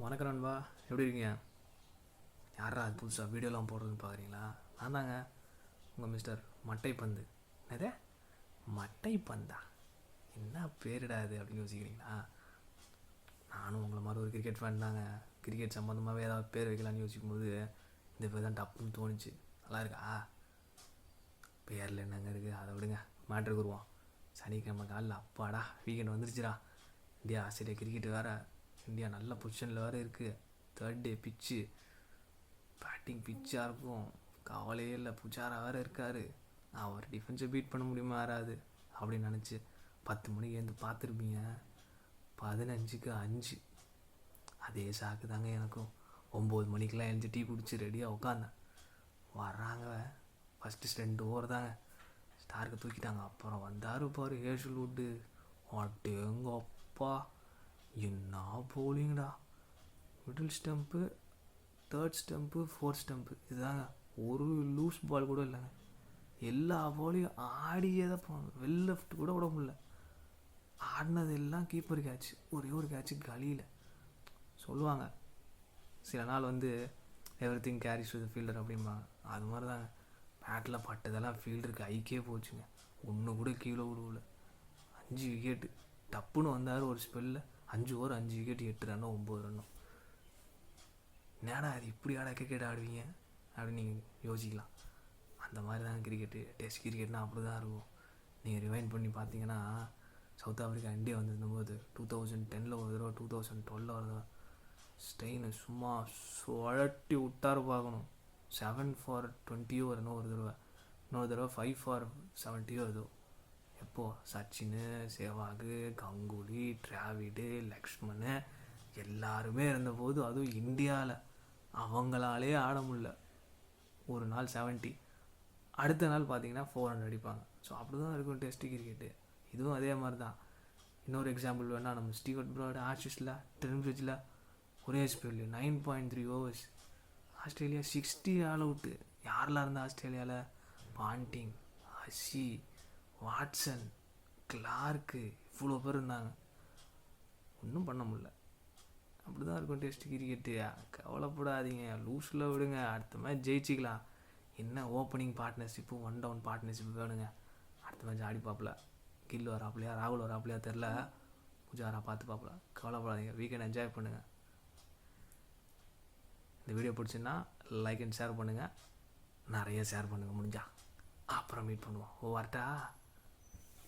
வணக்கம் நண்பா, எப்படி இருக்கீங்க? யாரா அது புதுசாக வீடியோலாம் போடுறதுன்னு பார்க்குறீங்களா? நான் தாங்க உங்கள் மிஸ்டர் மட்டை பந்து. என்னது மட்டை பந்தா? என்ன பேரிடா இது அப்படின்னு யோசிக்கிறீங்களா? நானும் உங்களை மாதிரி ஒரு கிரிக்கெட் ஃபேன் தாங்க. கிரிக்கெட் சம்மந்தமாகவே ஏதாவது பேர் வைக்கலான்னு யோசிக்கும்போது இந்த பேர் தான் டப்புன்னு தோணுச்சு. நல்லா இருக்கா? பேரில் என்னங்க இருக்குது, அதை விடுங்க. மேட்ருக்கு வருவோம். சனிக்கிழமை காலில் அப்பாடா வீக்கெண்ட் வந்துருச்சுடா. இந்தியா ஆஸ்திரேலியா கிரிக்கெட்டு வேறு. இந்தியா நல்ல பொசிஷனில் வேறு இருக்குது. தேர்ட் டே பிச்சு, பேட்டிங் பிச்சாக இருக்கும். கவலையே இல்லை, புஜாரா வேறு இருக்கார். அவர் டிஃபென்ஸை பீட் பண்ண முடியுமா யாராது அப்படின்னு நினச்சி 10 மணிக்கு எழுந்து பார்த்துருப்பீங்க. 15க்கு 5. அதே சாக்கு தாங்க எனக்கும். 9 மணிக்கெலாம் எழுந்து டீ குடிச்சு ரெடியாக உட்காந்தேன். வர்றாங்க, ஃபஸ்ட்டு 2 ஓவர் தாங்க ஸ்டாருக்கு தூக்கிட்டாங்க. அப்புறம் வந்தார் பாரு ஹேஷல்வுட்டு. அட்டேங்க அப்பா, என்ன போலிங்கடா! Middle stump, third stump, fourth stump, இதுதாங்க. ஒரு லூஸ் பால் கூட இல்லைங்க. எல்லா பாலையும் ஆடியே தான் போனாங்க. வெல் லெஃப்ட் கூட விட முடியல. ஆடினது எல்லாம் கீப்பர் கேட்ச். ஒரே ஒரு கேட்ச்சு கலியில். சொல்லுவாங்க சில நாள் every thing carries to the fielder அப்படிம்பாங்க. அது மாதிரி தாங்க. பேட்டில் பட்டதெல்லாம் ஃபீல்டருக்கு ஐக்கே போச்சுங்க. ஒன்று கூட கீழே விடுவில்ல. 5 விக்கெட்டு டப்புன்னு வந்தார் ஒரு ஸ்பெல்லில். 5 ஓவர் 5 விக்கெட், 8 ரன்னோ 9 ரன்னோ. என்னடா அது இப்படி கிரிக்கெட் ஆடுவீங்க அப்படின்னு நீங்கள் யோசிக்கலாம். அந்த மாதிரி தான் கிரிக்கெட்டு. டெஸ்ட் கிரிக்கெட்னால் அப்படி தான் இருக்கும். நீங்கள் ரிவைண்ட் பண்ணி பார்த்தீங்கன்னா சவுத் ஆஃப்ரிக்கா இந்தியா வந்திருந்தபோது 2010 ஒரு தடவை, 2012 ஒரு தடவை ஸ்டெயினை சும்மா சுழட்டி விட்டார் பார்க்கணும். 7 for 20 வரணும் ஒரு தடவை, இன்னொரு தடவை 5 for 70 வருதோ. எப்போது சச்சின், சேவாகு, கங்குலி, டிராவிடு, லக்ஷ்மண் எல்லாருமே இருந்தபோது, அதுவும் இந்தியாவில் அவங்களாலே ஆட முடியல. ஒரு நாள் 70, அடுத்த நாள் பார்த்தீங்கன்னா 400 அடிப்பாங்க. ஸோ அப்படி தான் இருக்கும் டெஸ்ட் கிரிக்கெட்டு. இதுவும் அதே மாதிரி தான். இன்னொரு எக்ஸாம்பிள் வேணால், நம்ம ஸ்டீவர்ட் ப்ராட் ஆஷிஸில் டென்பிரிட்ஜில் ஒரே ஸ்பீடில் 9.3 overs ஆஸ்திரேலியா 60 ஆல் அவுட்டு. யாரெல்லாம் இருந்தால் ஆஸ்திரேலியாவில்? பாண்டிங், ஹசி, வாட்சன், கிளார்க்கு, இவ்வளோ பேர் இருந்தாங்க. ஒன்றும் பண்ண முடியல. அப்படி தான் இருக்கும் டெஸ்ட் கிரிக்கெட்டு. கவலைப்படாதீங்க, லூஸில் விடுங்க. அடுத்த மேட்ச் ஜெயிச்சிக்கலாம். என்ன ஓப்பனிங் பார்ட்னர்ஷிப்பு, 1 down பார்ட்னர்ஷிப் வேணுங்க. அடுத்த மேட்ச் ஆடி பார்ப்பல. கில் வராப்பிலையா, ராகுல் வராப்பிலையா தெரில. புஜாரா பார்த்து பார்ப்பல. கவலைப்படாதீங்க, வீக்கெண்ட் என்ஜாய் பண்ணுங்கள். இந்த வீடியோ பிடிச்சுன்னா லைக் அண்ட் ஷேர் பண்ணுங்கள். நிறைய ஷேர் பண்ணுங்கள் முடிஞ்சா. அப்புறம் மீட் பண்ணுவோம். வரட்டா?